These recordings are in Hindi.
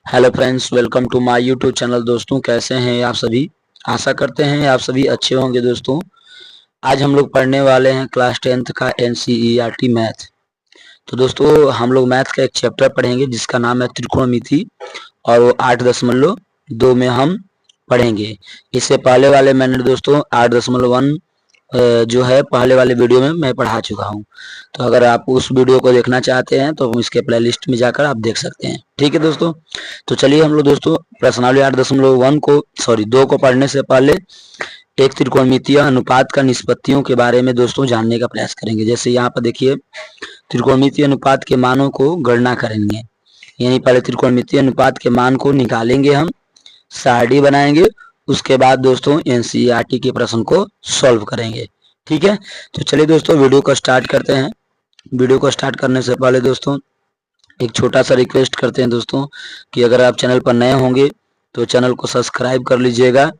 Hello friends, welcome to my YouTube channel. दोस्तों, कैसे हैं आप सभी? आशा करते हैं आप सभी अच्छे होंगे। दोस्तों, आज हम लोग पढ़ने वाले हैं क्लास 10th का एनसीईआरटी मैथ। तो दोस्तों, हम लोग मैथ का एक चैप्टर पढ़ेंगे जिसका नाम है त्रिकोणमिति, और वो 8.2 में हम पढ़ेंगे। इससे पहले वाले मैंने दोस्तों 8.1 जो है पहले वाले वीडियो में मैं पढ़ा चुका हूँ। तो अगर आप उस वीडियो को देखना चाहते हैं तो इसके प्लेलिस्ट में जाकर आप देख सकते हैं। ठीक है दोस्तों, तो चलिए हम लोग दोस्तों प्रश्नावली 8.1 को 2 को पढ़ने से पहले एक त्रिकोणमितीय अनुपात का निष्पत्तियों के बारे में दोस्तों जानने का प्रयास करेंगे। जैसे यहाँ पर देखिए, त्रिकोणमितीय अनुपात के मानों को गणना करेंगे। यानी पहले त्रिकोणमितीय अनुपात के मान को निकालेंगे, हम सारणी बनाएंगे, उसके बाद दोस्तों एनसीईआरटी के प्रश्न को सॉल्व करेंगे। ठीक है, तो चलिए दोस्तों वीडियो को स्टार्ट करते हैं। वीडियो को स्टार्ट करने से पहले दोस्तों एक छोटा सा रिक्वेस्ट करते हैं दोस्तों कि अगर आप चैनल पर नए होंगे तो चैनल को सब्सक्राइब कर लीजिएगा।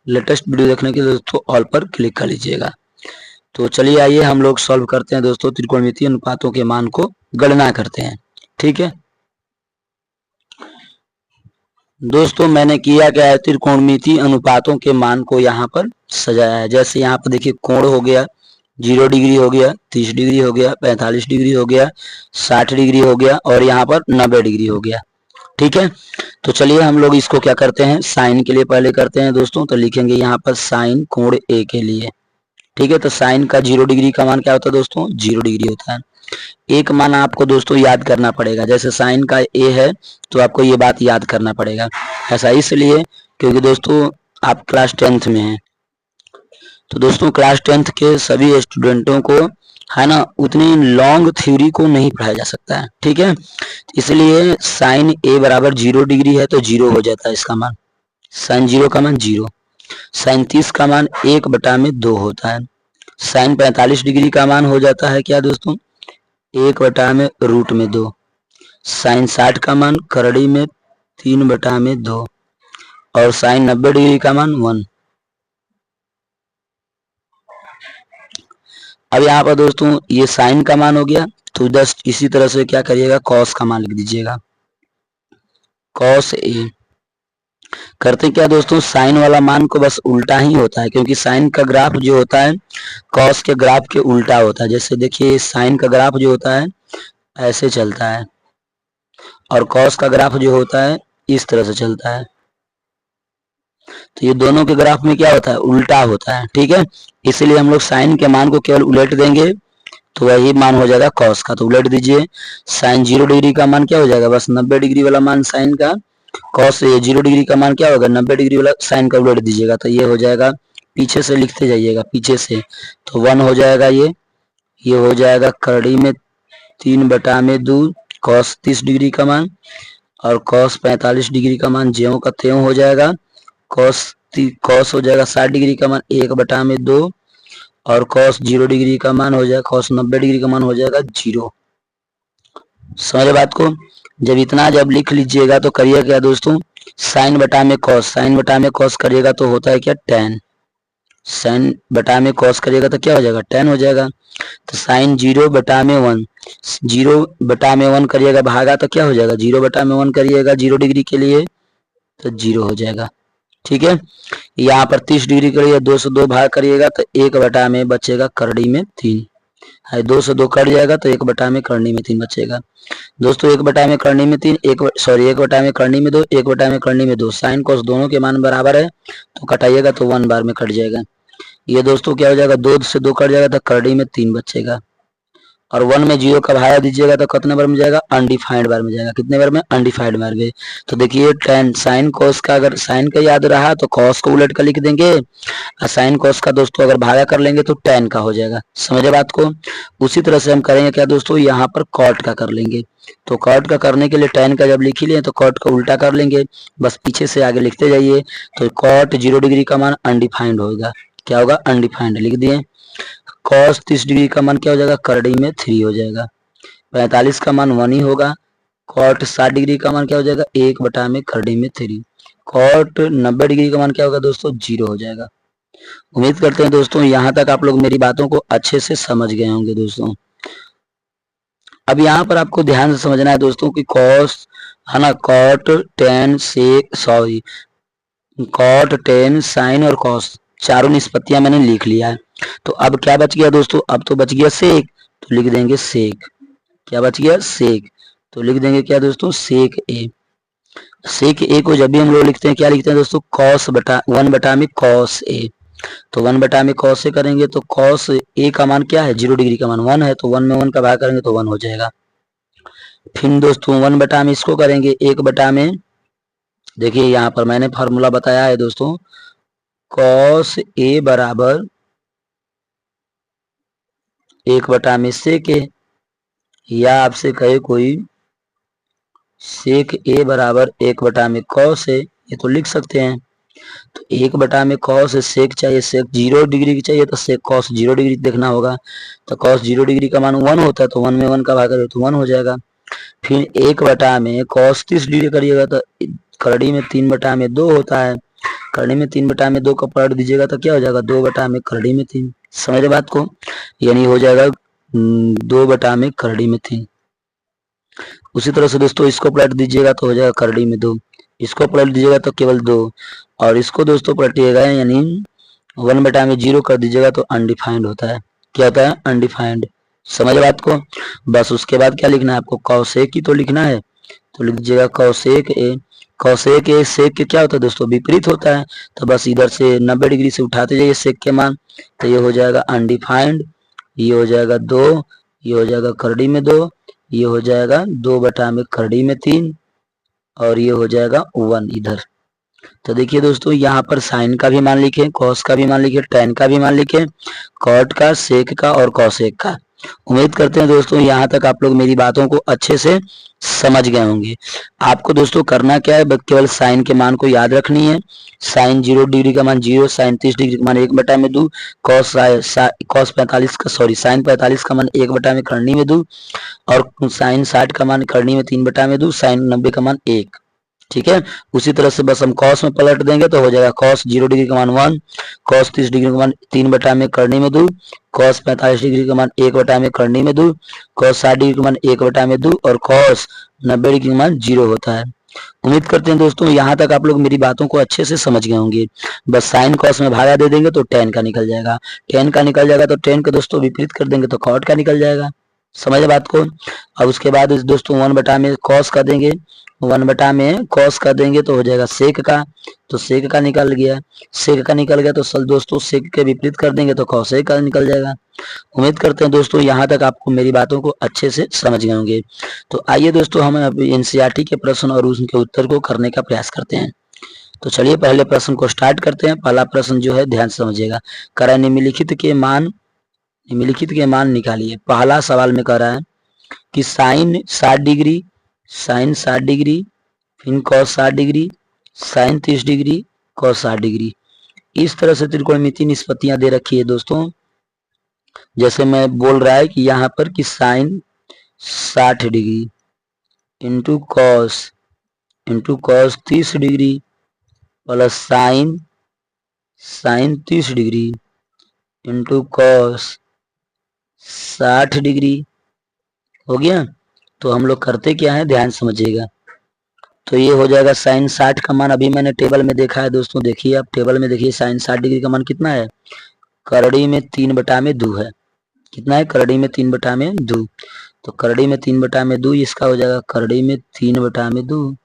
लेटेस्ट वीडियो देखने के लिए दोस्तों ऑल पर क्लिक कर लीजिएगा। तो चलिए आइए हम लोग सॉल्व करते हैं दोस्तों, त्रिकोणमितीय अनुपातों के मान को गणना करते हैं। ठीक है दोस्तों, मैंने किया क्या है, त्रिकोणमितीय अनुपातों के मान को यहाँ पर सजाया है। जैसे यहाँ पर देखिए, कोण हो गया 0 डिग्री हो गया, 30 डिग्री हो गया, 45 डिग्री हो गया, 60 डिग्री हो गया, और यहाँ पर 90 डिग्री हो गया। ठीक है, तो चलिए हम लोग इसको क्या करते हैं, साइन के लिए पहले करते हैं दोस्तों। तो लिखेंगे यहाँ पर साइन कोण ए के लिए। ठीक है, तो साइन का 0 डिग्री का मान क्या होता है दोस्तों, 0 डिग्री होता है। एक मान आपको दोस्तों याद करना पड़ेगा। जैसे साइन का ए है तो आपको ये बात याद करना पड़ेगा। ऐसा इसलिए क्योंकि दोस्तों आप क्लास 10th में हैं। तो दोस्तों क्लास 10th के सभी स्टूडेंटों को है ना, उतनी लॉन्ग थ्योरी को नहीं पढ़ाया जा सकता है। ठीक है, इसलिए साइन ए बराबर 0 डिग्री है तो 0 हो जाता है इसका मान। साइन 0 का मान 0। साइन 30 का मान 1/2 होता है। साइन 45 डिग्री का मान हो जाता है क्या दोस्तों, 1/√2। साइन 60 का मान करड़ी में 3/2, और साइन 90 डिग्री का मान 1। अब यहाँ पर दोस्तों ये साइन का मान हो गया, तो जस्ट इसी तरह से क्या करिएगा, कॉस का मान लिख दीजिएगा। कॉस ए करते क्या दोस्तों, साइन वाला मान को बस उल्टा ही होता है, क्योंकि साइन का ग्राफ जो होता है कॉस के ग्राफ के उल्टा होता है। जैसे देखिए, साइन का ग्राफ जो होता है ऐसे चलता है, और कॉस का ग्राफ जो होता है इस तरह से चलता है। तो ये दोनों के ग्राफ में क्या होता है, उल्टा होता है। ठीक है, इसलिए हम लोग साइन के मान को केवल उलट देंगे तो वही मान हो जाएगा कॉस का। तो उलट दीजिए, साइन 0 डिग्री का मान क्या हो जाएगा, बस 90 डिग्री वाला मान साइन का, कॉस 0 डिग्री का मान क्या होगा, 90 डिग्री वाला साइन का उलट दीजिएगा। तो ये हो जाएगा, पीछे से लिखते जाइएगा पीछे से, तो 1 हो जाएगा। ये हो जाएगा करड़ी में 3/2 कॉस 30 डिग्री का मान, और कॉस 45 डिग्री का मान ज्यों का त्यों हो जाएगा। कॉस हो जाएगा 60 डिग्री का मान 1/2, और कॉस 0 डिग्री का मान हो जाएगा, कॉस 90 डिग्री का मान हो जाएगा 0। समझे बात को? जब लिख लीजिएगा तो करिए क्या दोस्तों, साइन बटा में कॉस, साइन बटा में कॉस करिएगा तो होता है क्या, tan। साइन बटा में कॉस करिएगा तो क्या हो जाएगा, tan हो जाएगा। तो साइन 0/1, 0/1 करिएगा भागा तो क्या हो जाएगा, 0/1 करिएगा 0 डिग्री के लिए तो 0 हो जाएगा। ठीक है, यहाँ पर 30 डिग्री के लिए 2 से 2 भाग करिएगा तो 1 में बचेगा करड़ी में 3 है, 2 से 2 कट जाएगा तो 1 में करनी में 3 बचेगा। दोस्तों 1 में करनी में 3, 1 में करनी में 2, 1 में करनी में 2, साइन कॉस दोनों के मान बराबर है तो कटाइएगा तो 1 बार में कट जाएगा। ये दोस्तों क्या हो जाएगा, 2 से 2 कट जाएगा तो करड़ी में 3 बचेगा, और 1 में 0 का भागा दीजिएगा तो कितने बार में जाएगा, अनडिफाइंड बार में जाएगा। कितने बार में, अनडिफाइंड बार में। तो देखिए tan साइन कॉस का, अगर साइन का याद रहा तो कॉस को उलट कर लिख देंगे, और साइन कॉस का दोस्तों अगर भागा कर लेंगे तो tan का हो जाएगा। समझे बात को? उसी तरह से हम करेंगे क्या दोस्तों, यहाँ पर कॉट का कर लेंगे। तो कॉट का करने के लिए tan का जब लिख ही लिए तो कॉट का उल्टा कर लेंगे, बस पीछे से आगे लिखते जाइए। तो कॉट 0 डिग्री का मान अनडिफाइंड होगा, क्या होगा, अनडिफाइंड लिख दिए। कॉस 30 डिग्री का मान क्या हो जाएगा, करड़ी में 3 हो जाएगा। 45 का मान 1 ही होगा। कॉट 60 डिग्री का मान क्या हो जाएगा, 1 में करड़ी में 3। कॉट 90 डिग्री का मान क्या होगा दोस्तों, 0 हो जाएगा। उम्मीद करते हैं दोस्तों यहाँ तक आप लोग मेरी बातों को अच्छे से समझ गए होंगे दोस्तों। अब यहाँ पर आपको ध्यान से समझना है दोस्तों कि कॉस है ना, cot tan sec sorry cot tan sin और कॉस चारों निष्पत्तियां मैंने लिख लिया है। तो अब क्या बच गया दोस्तों, अब तो बच गया सेक, तो लिख देंगे सेक। क्या बच गया, सेक, तो लिख देंगे क्या दोस्तों, सेक ए। सेक ए को जब भी हम लोग लिखते हैं क्या लिखते हैं दोस्तों, कॉस बटा 1 बटा में कॉस ए। तो 1 बटा में कॉस से करेंगे तो कॉस ए का मान क्या है, 0 डिग्री का मान 1 है, तो 1 में 1 का भाग करेंगे तो 1 हो जाएगा। फिर दोस्तों 1 बटा में इसको करेंगे 1 बटा में, देखिए यहाँ पर मैंने फार्मूला बताया है दोस्तों, कॉस ए बराबर 1 बटा में सेक ए, या आपसे कहे कोई सेक ए बराबर 1 बटा में कॉस ए, ये तो लिख सकते हैं। तो 1 बटा में कॉस सेक चाहिए, सेक 0 डिग्री की चाहिए तो सेक कॉस 0 डिग्री देखना होगा। तो कॉस 0 डिग्री का मान 1 होता है, तो 1 में 1 का भाग करें तो 1 हो जाएगा। फिर 1 बटा में कॉस 30 डिग्री करिएगा तो करड़ी में 3 बटा में 2 होता है, करड़ी में 3 बटा में 2 का पलट दीजिएगा तो क्या हो जाएगा, 2 बटा में करड़ी में 3। समझ रहे बात को, यानी हो जाएगा 2 बटा में करड़ी में 3। उसी तरह से दोस्तों इसको पलट दीजिएगा तो हो जाएगा करड़ी में 2, इसको पलट दीजिएगा तो केवल 2, और इसको दोस्तों पलटिएगा यानी 1 बटा में 0 कर दीजिएगा तो अनडिफाइंड होता है। क्या होता है, अनडिफाइंड। समझ बात को। बस उसके बाद क्या लिखना है आपको, कॉसेक ही तो लिखना है, तो लिख दीजिएगा कॉसेक ए। कॉसेक ए सेक के क्या होता है दोस्तों, विपरीत होता है, तो बस इधर से 90 डिग्री से उठाते जाइए सेक के मान, तो ये हो जाएगा अनडिफाइंड, ये हो जाएगा 2, ये हो जाएगा करड़ी में 2, ये हो जाएगा 2 बटा में करड़ी में 3, और ये हो जाएगा 1 इधर। तो देखिए दोस्तों यहाँ पर साइन का भी मान लिखे, कॉस का भी मान लिखे, टेन का भी मान लिखे, कॉट का, सेक का और कॉसेक का। उम्मीद करते हैं दोस्तों यहाँ तक आप लोग मेरी बातों को अच्छे से समझ गए होंगे। आपको दोस्तों करना क्या है, केवल साइन के मान को याद रखनी है। साइन 0 डिग्री का मान 0, साइन 30 डिग्री का मान 1 बटा में 2, कॉस 45 का साइन 45 का मान 1 बटा में करनी में 2, और साइन 60 का मान करनी में 3 बटा में 2, साइन 90 का मान 1। ठीक है, उसी तरह से बस हम कॉस में पलट देंगे तो हो जाएगा कॉस 0 डिग्री का मान 1, कॉस 30 डिग्री का मान 3 बटा में करनी में 2, कॉस 45 डिग्री का मान 1 बटा में करनी में 2, कॉस 60 डिग्री का मान 1 बटा में 2, और कॉस 90 डिग्री का मान 0 होता है। उम्मीद करते हैं दोस्तों यहाँ तक आप लोग मेरी बातों को अच्छे से समझ गए होंगे। बस साइन कॉस में भागा दे देंगे तो टेन का निकल जाएगा, टेन का निकल जाएगा तो टेन को दोस्तों विपरीत कर देंगे तो कॉट का निकल जाएगा। समझ बात को। अब उसके बाद दोस्तों 1 बटा में कॉस का देंगे, 1 बटा में कॉस का देंगे तो हो जाएगा सेक का, तो सेक का निकल गया, सेक का निकल गया तो सल दोस्तों सेक के विपरीत कर देंगे तो कॉसेक का निकल जाएगा। उम्मीद करते हैं दोस्तों यहाँ तक आपको मेरी बातों को अच्छे से समझ गए होंगे। तो आइए दोस्तों हम एनसीईआरटी के प्रश्न और उनके उत्तर को करने का प्रयास करते हैं। तो चलिए पहले प्रश्न को स्टार्ट करते हैं। पहला प्रश्न जो है ध्यान से समझिएगा, कह रहा है निम्नलिखित के मान निकालिए। पहला सवाल में कह रहा है कि साइन 60 डिग्री, साइन 60 डिग्री, फिर cos 60 degree, sin 30 degree, cos 60 degree. इस तरह से त्रिकोणमितीय निष्पत्तियां दे रखी है दोस्तों। जैसे मैं बोल रहा है कि यहाँ पर कि sin 60 degree into cos 30 degree plus sin 30 degree into cos 60 degree हो गया। तो हम लोग करते क्या है, ध्यान समझिएगा। तो ये हो जाएगा साइन 60 का मान अभी मैंने टेबल में देखा है दोस्तों, देखिए आप टेबल में देखिए साइन 60 डिग्री का मान कितना है, करड़ी में 3 बटा में 2 है। कितना है, करड़ी में 3 बटा में 2, तो करड़ी में 3 बटा में 2, इसका हो जाएगा करड़ी में 3 बटा में 2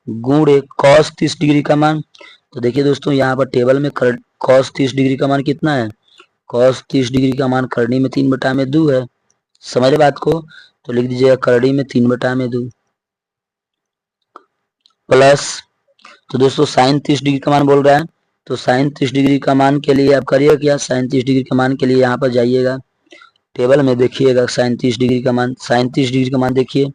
गुणे कॉस 30 डिग्री का मान। तो देखिए दोस्तों यहाँ पर टेबल में कॉस 30 डिग्री का मान कितना है, कॉस 30 डिग्री का मान करड़ी में 3 बटा में 2 है। समझ बात को। तो लिख दीजिएगा करड़ी में 3 बटा में 2 प्लस, तो दोस्तों साइन 30 डिग्री का मान बोल रहा है, तो साइन 30 डिग्री का मान के लिए आप करिए क्या, साइन 30 डिग्री का मान के लिए यहाँ पर जाइएगा टेबल में देखिएगा साइन 30 डिग्री का मान, साइन 30 डिग्री का मान देखिए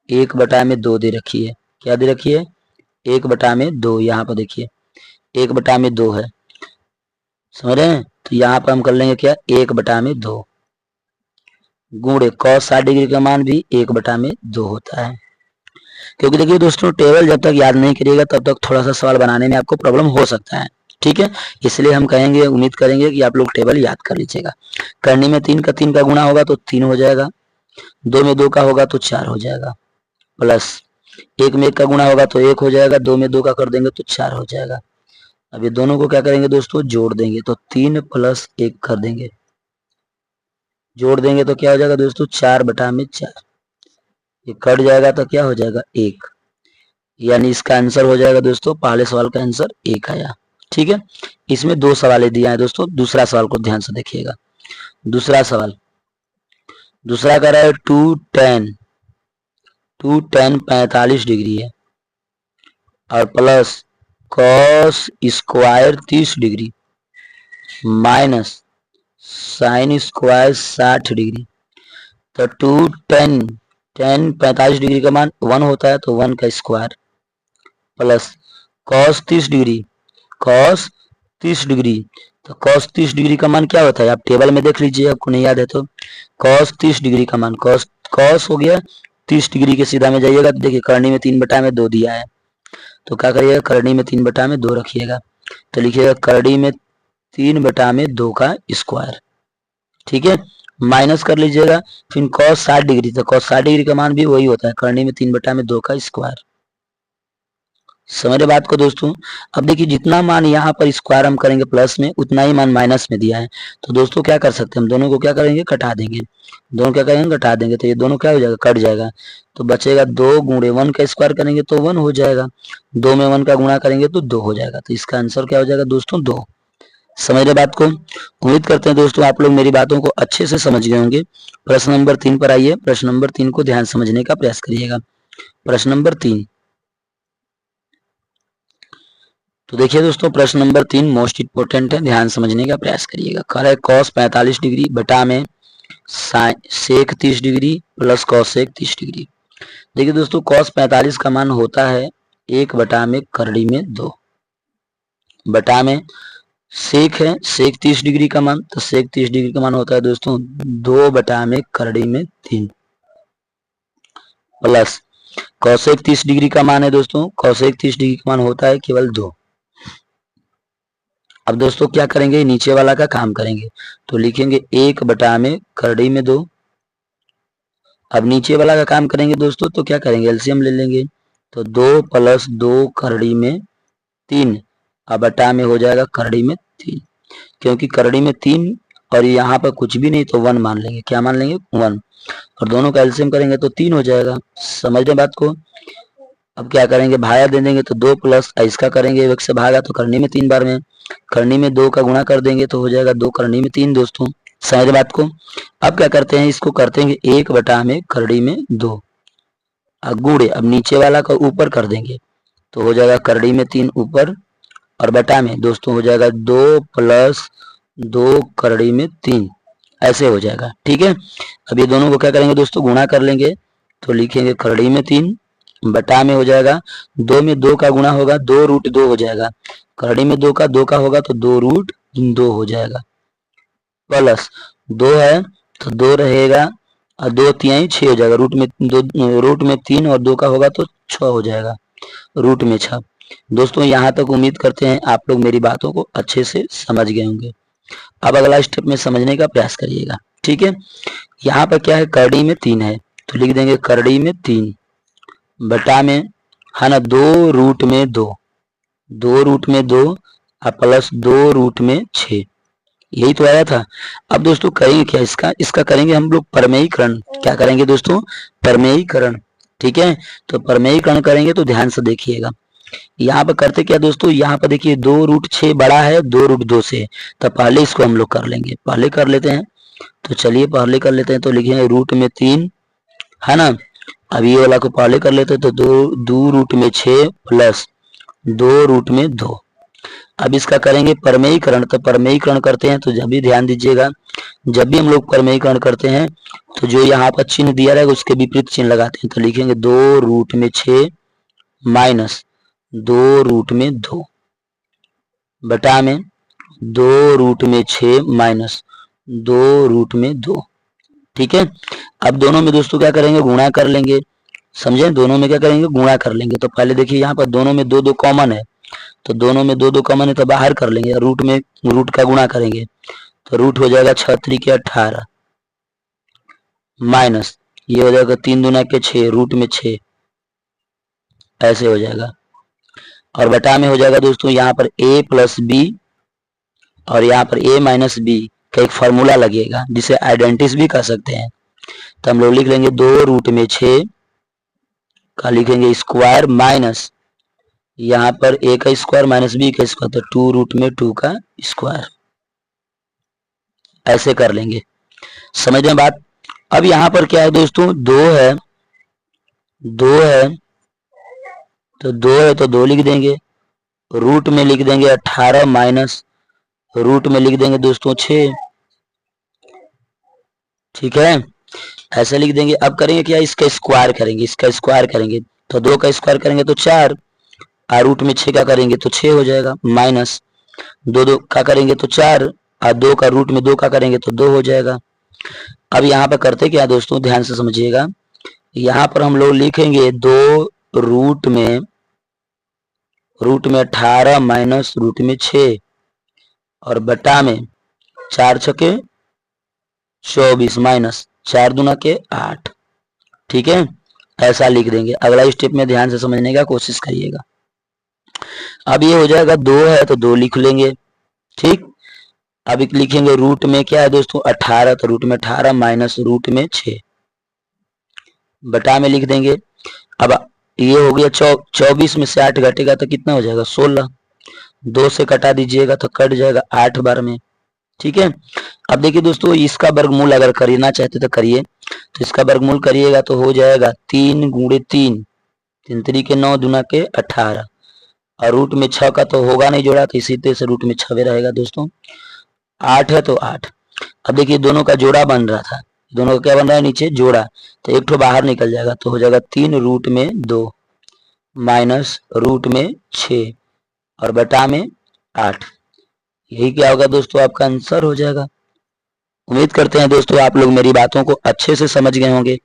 1 बटा में 2 दे रखी है। क्या दे रखी है, 1 बटा में 2, यहाँ पर देखिए 1 बटा में 2 है। समझ रहे हैं। तो यहाँ पर हम कर लेंगे क्या, 1 बटा में 2 गुणे कॉस 60 डिग्री का मान भी 1 बटा में 2 होता है। क्योंकि देखिए दोस्तों टेबल जब तक याद नहीं करिएगा तब तक थोड़ा सा सवाल बनाने में आपको प्रॉब्लम हो सकता है। ठीक है, इसलिए हम कहेंगे, उम्मीद करेंगे कि आप लोग टेबल याद कर लीजिएगा। करनी में 3 का गुणा होगा तो 3 हो जाएगा, 2 में 2 का होगा तो 4 हो जाएगा। प्लस 1 में 1 का गुणा होगा तो 1 हो जाएगा, 2 में 2 का कर देंगे तो 4 हो जाएगा। अब ये दोनों को क्या करेंगे दोस्तों, जोड़ देंगे तो 3 + 1 कर देंगे, जोड़ देंगे तो क्या हो जाएगा दोस्तों, 4/4। ये कट जाएगा तो क्या हो जाएगा, 1। यानी इसका आंसर हो जाएगा दोस्तों, पहले सवाल का आंसर 1 आया। ठीक है, इसमें 2 सवाल दिया है दोस्तों। दूसरा सवाल को ध्यान से देखिएगा। दूसरा सवाल, दूसरा कह रहा है 2tan 45 डिग्री है और plus cos square 30 degree minus sine square 60 degree. तो 2tan 45 डिग्री का मान 1 होता है तो 1 का square plus cos 30 degree, cos 30 degree, तो cos 30 डिग्री का मान क्या होता है, आप टेबल में देख लीजिए, आपको नहीं याद है तो। cos 30 डिग्री का मान cos हो गया 30 डिग्री के सीधा में जाइएगा तो देखिए करनी में 3/2 दिया है, तो क्या करिएगा, करनी में 3/2 रखिएगा, तो लिखिएगा करनी में 3/2 का स्क्वायर। ठीक है, माइनस कर लीजिएगा, फिर cos 60 डिग्री, तो cos 60 डिग्री का मान भी वही होता है, करनी में 3/2 का स्क्वायर। समझ रहे बात को दोस्तों। अब देखिए जितना मान यहाँ पर स्क्वायर हम करेंगे प्लस में, उतना ही मान माइनस में दिया है, तो दोस्तों क्या कर सकते हैं, हम दोनों को क्या करेंगे, कटा देंगे। दोनों क्या करेंगे, कटा देंगे, तो ये दोनों क्या हो जाएगा, कट जाएगा, तो बचेगा 2 × 1 का स्क्वायर करेंगे तो 1 हो जाएगा, 2 में 1 का गुणा करेंगे तो 2 हो जाएगा, तो इसका आंसर क्या हो जाएगा दोस्तों, 2। समझ रहे बात को। उम्मीद करते हैं दोस्तों आप लोग मेरी बातों को अच्छे से समझ गए होंगे। प्रश्न नंबर 3 पर आइए। प्रश्न नंबर 3 को ध्यान समझने का प्रयास करिएगा। प्रश्न नंबर 3, तो देखिए दोस्तों प्रश्न नंबर 3 मोस्ट इंपोर्टेंट है, ध्यान समझने का प्रयास करिएगा। कह रहा है cos 45 डिग्री बटा में sec 30 degree plus cos 30 degree. देखिए दोस्तों cos 45 का मान होता है 1/2 बटा में सेक है sec 30 डिग्री का मान, तो sec 30 डिग्री का मान होता है दोस्तों 2/3 प्लस cosec 30 डिग्री का मान है दोस्तों, cosec 30 डिग्री का मान होता है केवल 2। अब दोस्तों क्या करेंगे, नीचे वाला का काम करेंगे, तो लिखेंगे 1/2। अब नीचे वाला का काम करेंगे दोस्तों, तो क्या करेंगे, एलसीएम ले लेंगे, तो 2 + 2 अब बटा में हो जाएगा 3, क्योंकि 3 और यहाँ पर कुछ भी नहीं तो 1 मान लेंगे। क्या मान लेंगे, 1, और दोनों का एलसीएम करेंगे तो 3 हो जाएगा। समझ रहे बात को। अब क्या करेंगे, भाया दे देंगे, तो 2 प्लस इसका करेंगे 1 से भागा, तो करनी में 3 बार में, करनी में 2 का गुणा कर देंगे तो हो जाएगा 2 करनी में 3 दोस्तों। समझ बात को। अब क्या करते हैं, इसको करते हैं 1/2 गुणे, अब नीचे वाला का ऊपर कर देंगे तो हो जाएगा करनी में 3 ऊपर और बटा में दोस्तों हो जाएगा 2 + 2 करनी में 3, ऐसे हो जाएगा। ठीक है, अब ये दोनों को क्या करेंगे दोस्तों, गुणा कर लेंगे, तो लिखेंगे करनी में 3 बटा में हो जाएगा 2 में 2 का गुणा होगा 2√2 हो जाएगा, करनी में 2 का होगा तो 2√2 हो जाएगा, प्लस 2 है तो 2 रहेगा और 2 × 6 हो जाएगा, रूट में 3 और 2 का होगा तो 6 हो जाएगा, रूट में 6। दोस्तों यहाँ तक उम्मीद करते हैं आप लोग मेरी बातों को अच्छे से समझ गए होंगे। अब अगला स्टेप में समझने का प्रयास करिएगा। ठीक है, यहाँ पर क्या है, करनी में 3 है तो लिख देंगे करनी में 3 बटा में है ना 2√2 और प्लस 2√6, यही तो आया था। अब दोस्तों करेंगे क्या, इसका करेंगे हम लोग परमेयीकरण। क्या करेंगे दोस्तों, परमेयीकरण। ठीक है, तो परमेयीकरण करेंगे तो ध्यान से देखिएगा। यहाँ पर करते क्या दोस्तों, यहाँ पर देखिए 2√6 बड़ा है 2√2 से, तो पहले इसको हम लोग कर लेंगे, पहले कर लेते हैं। तो चलिए पहले कर लेते हैं, तो लिखेंगे रूट में 3 है ना। अब ये वाला को पहले कर लेते हैं, तो 2√6 प्लस 2√2। अब इसका करेंगे परमेयीकरण, तो परमेयीकरण करते हैं तो जब भी ध्यान दीजिएगा, जब भी हम लोग परमेयीकरण करते हैं तो जो यहाँ पर चिन्ह दिया रहेगा उसके विपरीत चिन्ह लगाते हैं, तो लिखेंगे 2√6 माइनस 2√2 बटा में 2√6 माइनस 2√2। ठीक है, अब दोनों में दोस्तों क्या करेंगे, गुणा कर लेंगे। समझे, दोनों में क्या करेंगे, गुणा कर लेंगे। तो पहले देखिए यहाँ पर दोनों में 2 कॉमन है, तो दोनों में 2 कॉमन है तो बाहर कर लेंगे, रूट में रूट का गुणा करेंगे तो रूट हो जाएगा 6 × 3 = 18 माइनस ये हो जाएगा 3 × 2 = 6 रूट में 6 ऐसे हो जाएगा। और बटा में हो जाएगा दोस्तों यहाँ पर a प्लस बी और यहाँ पर a माइनस बी का एक फॉर्मूला लगेगा जिसे आइडेंटिस भी कह सकते हैं। तो हम लोग लिख लेंगे 2√6 का लिखेंगे स्क्वायर माइनस यहाँ पर a का स्क्वायर माइनस बी का स्क्वायर, तो 2√2 का स्क्वायर। ऐसे कर लेंगे, समझ में बात। अब यहाँ पर क्या है दोस्तों, 2 है तो 2 लिख देंगे, रूट में लिख देंगे 18 माइनस रूट में लिख देंगे दोस्तों 6, ठीक है, ऐसे लिख देंगे। अब करेंगे क्या, इसका स्क्वायर करेंगे, इसका स्क्वायर करेंगे तो 2 का स्क्वायर करेंगे तो 4, और रूट में 6 का करेंगे तो 6 हो जाएगा, माइनस 2 का करेंगे तो 4, और 2 का रूट में 2 का करेंगे तो 2 हो जाएगा। अब यहाँ पर करते क्या दोस्तों, ध्यान से समझिएगा, यहाँ पर हम लोग लिखेंगे 2 रूट में 18 माइनस रूट में 6 और बटा में 4 छके 24 माइनस 4 दूना के 8, ठीक है, ऐसा लिख देंगे। अगला स्टेप में ध्यान से समझने का कोशिश करिएगा। अब ये हो जाएगा 2 है तो 2 लिख लेंगे, ठीक। अब लिखेंगे रूट में क्या है दोस्तों 18, तो रूट में 18 माइनस रूट में 6 बटा में लिख देंगे। अब ये हो गया 24 में से 8 घटेगा तो कितना हो जाएगा 16, 2 से कटा दीजिएगा तो कट जाएगा 8 बार में, ठीक है। अब देखिए दोस्तों, इसका वर्गमूल अगर करना चाहते तो करिए, तो इसका वर्गमूल करिएगा तो हो जाएगा 3 गुणे 3, 3 3 9 दूना के 18, और रूट में 6 का तो होगा नहीं जोड़ा, तो इसी तरह से रूट में 6 रहेगा दोस्तों। 8 है तो 8। अब देखिए दोनों का जोड़ा बन रहा था, दोनों का क्या बन रहा है नीचे जोड़ा, तो एक ठो बाहर निकल जाएगा तो हो जाएगा 3 रूट में 2 माइनस रूट में 6 और बटा में 8। यही क्या होगा दोस्तों, आपका आंसर हो जाएगा। उम्मीद करते हैं दोस्तों आप लोग मेरी बातों को अच्छे से समझ गए होंगे।